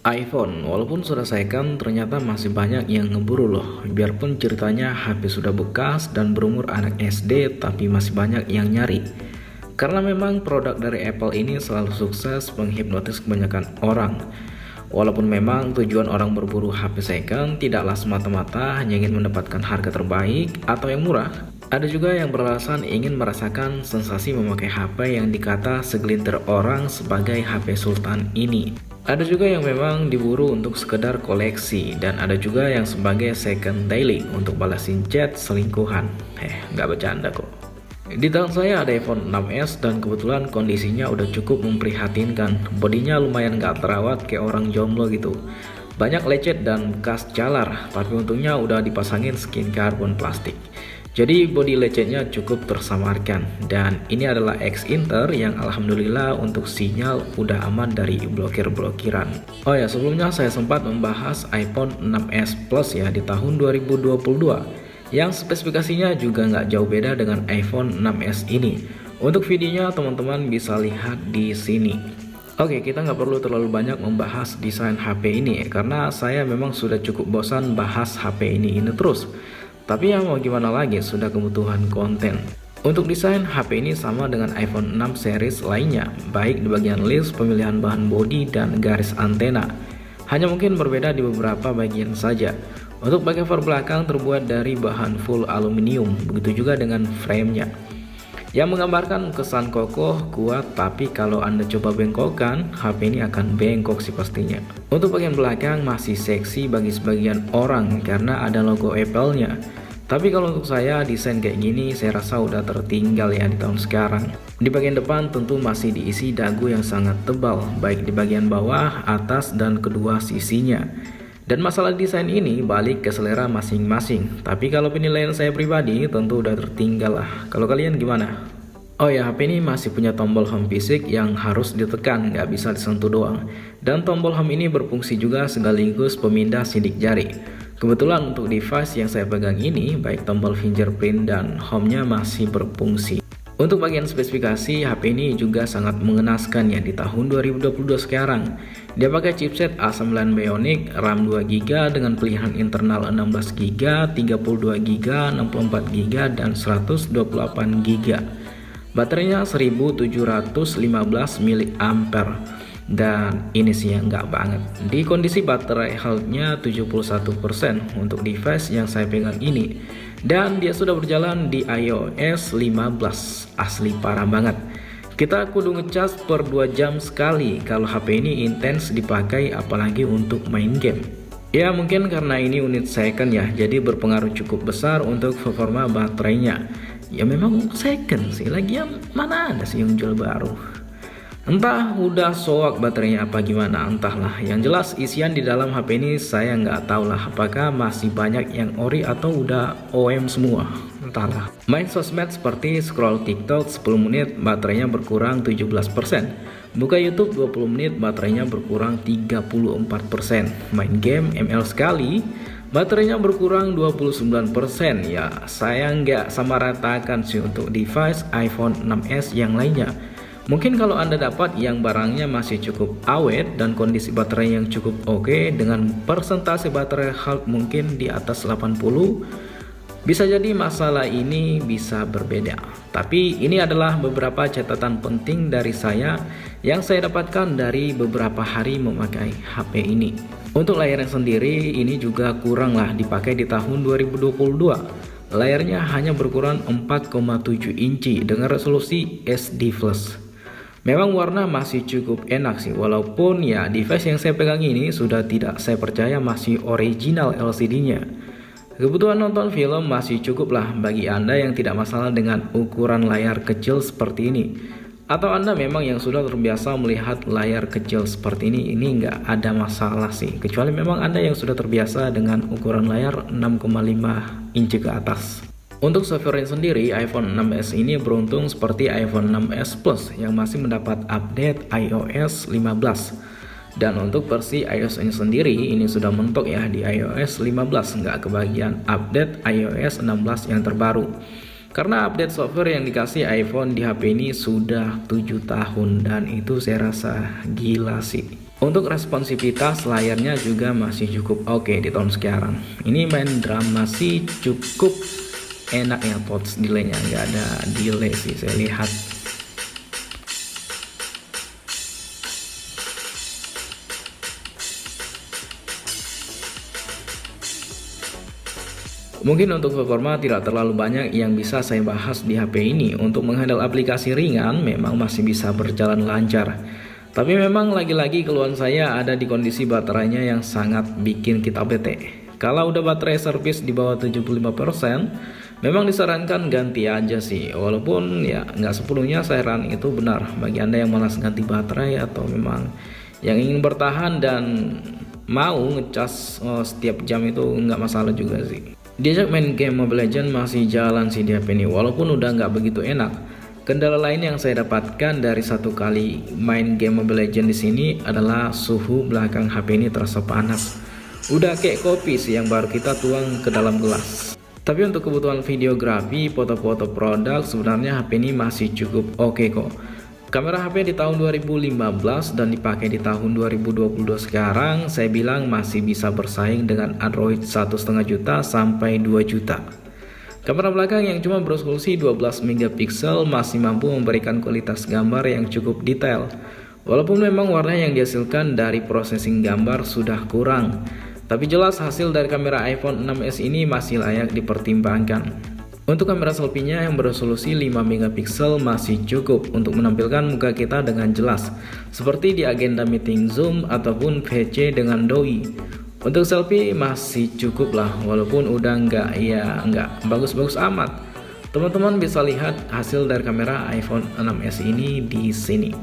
iPhone, walaupun sudah second, ternyata masih banyak yang ngeburu loh. Biarpun ceritanya HP sudah bekas dan berumur anak SD, tapi masih banyak yang nyari. Karena memang produk dari Apple ini selalu sukses menghipnotis kebanyakan orang. Walaupun memang tujuan orang berburu HP second tidaklah semata-mata hanya ingin mendapatkan harga terbaik atau yang murah. Ada juga yang beralasan ingin merasakan sensasi memakai HP yang dikata segelintir orang sebagai HP Sultan ini. Ada juga yang memang diburu untuk sekedar koleksi, dan ada juga yang sebagai second daily untuk balasin chat selingkuhan. Nggak bercanda kok. Di tangan saya ada iPhone 6s dan kebetulan kondisinya udah cukup memprihatinkan. Bodinya lumayan nggak terawat kayak orang jomblo gitu. Banyak lecet dan bekas calar, tapi untungnya udah dipasangin skin karbon plastik. Jadi bodi lecetnya cukup tersamarkan, dan ini adalah X Inter yang alhamdulillah untuk sinyal udah aman dari blokir-blokiran. Oh ya, sebelumnya saya sempat membahas iPhone 6s Plus ya di tahun 2022 yang spesifikasinya juga nggak jauh beda dengan iPhone 6s ini. Untuk videonya teman-teman bisa lihat di sini. Oke, kita nggak perlu terlalu banyak membahas desain HP ini karena saya memang sudah cukup bosan bahas HP ini terus. Tapi ya mau gimana lagi, sudah kebutuhan konten. Untuk desain HP ini sama dengan iPhone 6 series lainnya, baik di bagian list, pemilihan bahan bodi, dan garis antena. Hanya mungkin berbeda di beberapa bagian saja. Untuk bagian cover belakang terbuat dari bahan full aluminium, begitu juga dengan framenya, yang menggambarkan kesan kokoh, kuat, tapi kalau Anda coba bengkokkan, HP ini akan bengkok sih pastinya. Untuk bagian belakang masih seksi bagi sebagian orang karena ada logo Apple-nya. Tapi kalau untuk saya, desain kayak gini saya rasa udah tertinggal ya di tahun sekarang. Di bagian depan tentu masih diisi dagu yang sangat tebal, baik di bagian bawah, atas, dan kedua sisinya. Dan masalah desain ini balik ke selera masing-masing. Tapi kalau penilaian saya pribadi tentu udah tertinggal lah. Kalau kalian gimana? Oh ya, HP ini masih punya tombol home fisik yang harus ditekan, nggak bisa disentuh doang. Dan tombol home ini berfungsi juga sekaligus pemindah sidik jari. Kebetulan untuk device yang saya pegang ini, baik tombol fingerprint dan home-nya masih berfungsi. Untuk bagian spesifikasi, HP ini juga sangat mengenaskan ya di tahun 2022 sekarang. Dia pakai chipset A9 Bionic, RAM 2GB dengan pilihan internal 16GB, 32GB, 64GB, dan 128GB. Baterainya 1715 mAh. Dan ini sih yang nggak banget. Di kondisi baterai health-nya 71% untuk device yang saya pegang ini. Dan dia sudah berjalan di iOS 15. Asli parah banget. Kita kudu ngecas per 2 jam sekali kalau HP ini intens dipakai, apalagi untuk main game. Ya mungkin karena ini unit second ya, jadi berpengaruh cukup besar untuk performa baterainya. Ya memang second sih, lagian mana ada sih yang jual baru. Entah udah soak baterainya apa gimana, entahlah. Yang jelas isian di dalam HP ini saya nggak tahu lah apakah masih banyak yang ori atau udah OM semua, entahlah. Main sosmed seperti scroll TikTok 10 menit baterainya berkurang 17%. Buka YouTube 20 menit baterainya berkurang 34%. Main game ML sekali baterainya berkurang 29%. Ya saya nggak sama ratakan sih untuk device iPhone 6s yang lainnya. Mungkin kalau Anda dapat yang barangnya masih cukup awet dan kondisi baterai yang cukup oke dengan persentase baterai health mungkin di atas 80, bisa jadi masalah ini bisa berbeda. Tapi ini adalah beberapa catatan penting dari saya yang saya dapatkan dari beberapa hari memakai HP ini. Untuk layarnya sendiri ini juga kurang lah dipakai di tahun 2022. Layarnya hanya berkurang 4,7 inci dengan resolusi SD+. Memang warna masih cukup enak sih, walaupun ya device yang saya pegang ini sudah tidak saya percaya masih original LCD-nya. Kebutuhan nonton film masih cukup lah bagi Anda yang tidak masalah dengan ukuran layar kecil seperti ini. Atau Anda memang yang sudah terbiasa melihat layar kecil seperti ini nggak ada masalah sih. Kecuali memang Anda yang sudah terbiasa dengan ukuran layar 6,5 inci ke atas. Untuk software sendiri, iPhone 6s ini beruntung seperti iPhone 6s Plus yang masih mendapat update iOS 15. Dan untuk versi iOS-nya sendiri ini sudah mentok ya di iOS 15, nggak kebagian update iOS 16 yang terbaru. Karena update software yang dikasih iPhone di HP ini sudah 7 tahun dan itu saya rasa gila sih. Untuk responsivitas layarnya juga masih cukup oke di tahun sekarang. Ini main drum masih cukup enak ya, pots delaynya nggak ada delay sih saya lihat. Mungkin untuk performa tidak terlalu banyak yang bisa saya bahas di HP ini. Untuk menghandle aplikasi ringan memang masih bisa berjalan lancar. Tapi memang lagi-lagi keluhan saya ada di kondisi baterainya yang sangat bikin kita bete. Kalau udah baterai servis di bawah 75%, memang disarankan ganti aja sih. Walaupun ya nggak sepenuhnya saya saran itu benar bagi Anda yang malas ganti baterai atau memang yang ingin bertahan dan mau ngecas setiap jam itu nggak masalah juga sih. Diajak main game Mobile Legends masih jalan sih di HP ini, walaupun udah nggak begitu enak. Kendala lain yang saya dapatkan dari satu kali main game Mobile Legends di sini adalah suhu belakang HP ini terasa panas. Udah kayak kopi sih yang baru kita tuang ke dalam gelas. Tapi untuk kebutuhan videografi, foto-foto produk sebenarnya HP ini masih cukup oke kok. Kamera HP di tahun 2015 dan dipakai di tahun 2022 sekarang, saya bilang masih bisa bersaing dengan Android 1,5 juta sampai 2 juta. Kamera belakang yang cuma beresolusi 12 megapiksel masih mampu memberikan kualitas gambar yang cukup detail. Walaupun memang warna yang dihasilkan dari processing gambar sudah kurang, tapi jelas hasil dari kamera iPhone 6s ini masih layak dipertimbangkan. Untuk kamera selfie-nya yang beresolusi 5 megapiksel masih cukup untuk menampilkan muka kita dengan jelas, seperti di agenda meeting Zoom ataupun VC dengan doi. Untuk selfie masih cukup lah, walaupun udah nggak bagus-bagus amat. Teman-teman bisa lihat hasil dari kamera iPhone 6s ini di sini.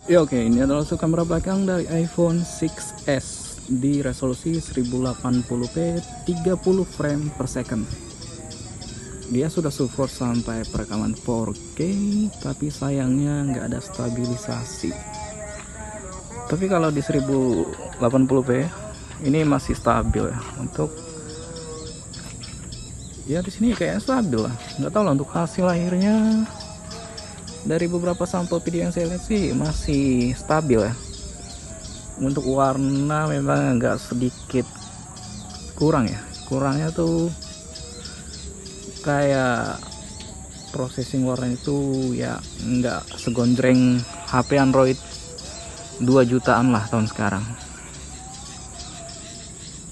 Ya oke, ini adalah kamera belakang dari iPhone 6s di resolusi 1080p 30 frame per second. Dia sudah support sampai perekaman 4K, tapi sayangnya nggak ada stabilisasi. Tapi kalau di 1080p ini masih stabil ya. Untuk ya di sini kayaknya stabil lah. Nggak tahu lah untuk hasil akhirnya. Dari beberapa sampel video yang saya lihat sih masih stabil ya. Untuk warna memang agak sedikit kurang ya. Kurangnya tuh kayak processing warna itu ya nggak segonjreng HP Android 2 jutaan lah tahun sekarang.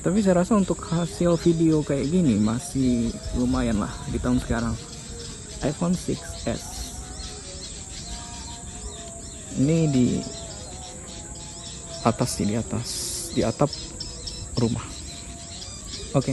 Tapi saya rasa untuk hasil video kayak gini masih lumayan lah di tahun sekarang. iPhone 6s ini di atas sih, di atap rumah. Oke.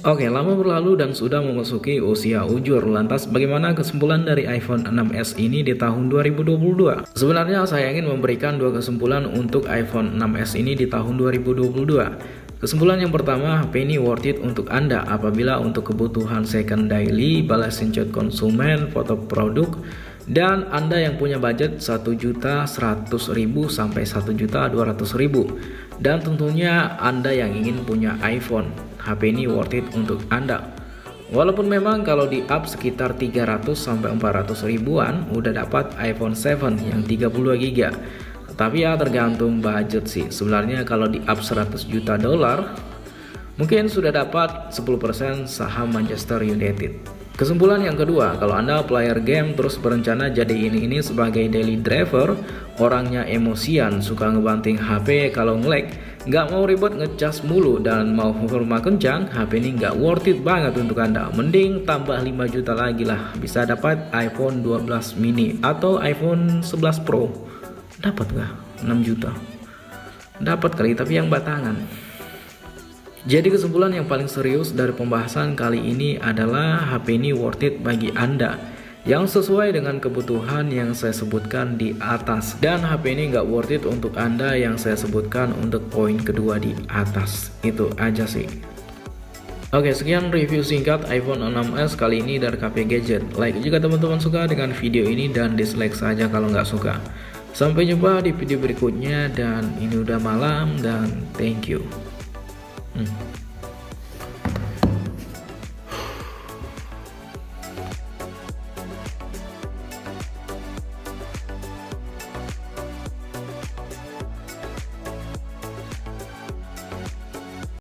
Oke, lama berlalu dan sudah memasuki usia ujur. Lantas bagaimana kesimpulan dari iPhone 6s ini di tahun 2022? Sebenarnya saya ingin memberikan dua kesimpulan untuk iPhone 6s ini di tahun 2022. Kesimpulan yang pertama, HP ini worth it untuk Anda apabila untuk kebutuhan second daily, balasin chat konsumen, foto produk, dan Anda yang punya budget 1.100.000 sampai 1.200.000, dan tentunya Anda yang ingin punya iPhone. HP ini worth it untuk Anda. Walaupun memang kalau di up sekitar 300 sampai 400 ribuan udah dapat iPhone 7 yang 32GB. Tapi ya tergantung budget sih. Sebenarnya kalau di up 100 juta dolar mungkin sudah dapat 10% saham Manchester United. Kesimpulan yang kedua, kalau Anda player game terus berencana jadiin ini sebagai daily driver, orangnya emosian, suka ngebanting HP kalau nge-lag, nggak mau ribet ngecas mulu dan mau performa kencang, HP ini nggak worth it banget untuk Anda. Mending tambah 5 juta lagi lah, bisa dapat iPhone 12 mini atau iPhone 11 Pro. Dapat nggak? 6 juta. Dapat kali, tapi yang batangan. Jadi kesimpulan yang paling serius dari pembahasan kali ini adalah HP ini worth it bagi Anda yang sesuai dengan kebutuhan yang saya sebutkan di atas. Dan HP ini nggak worth it untuk Anda yang saya sebutkan untuk poin kedua di atas. Itu aja sih. Oke, sekian review singkat iPhone 6s kali ini dari KP Gadget. Like jika teman-teman suka dengan video ini dan dislike saja kalau nggak suka. Sampai jumpa di video berikutnya, dan ini udah malam, dan thank you.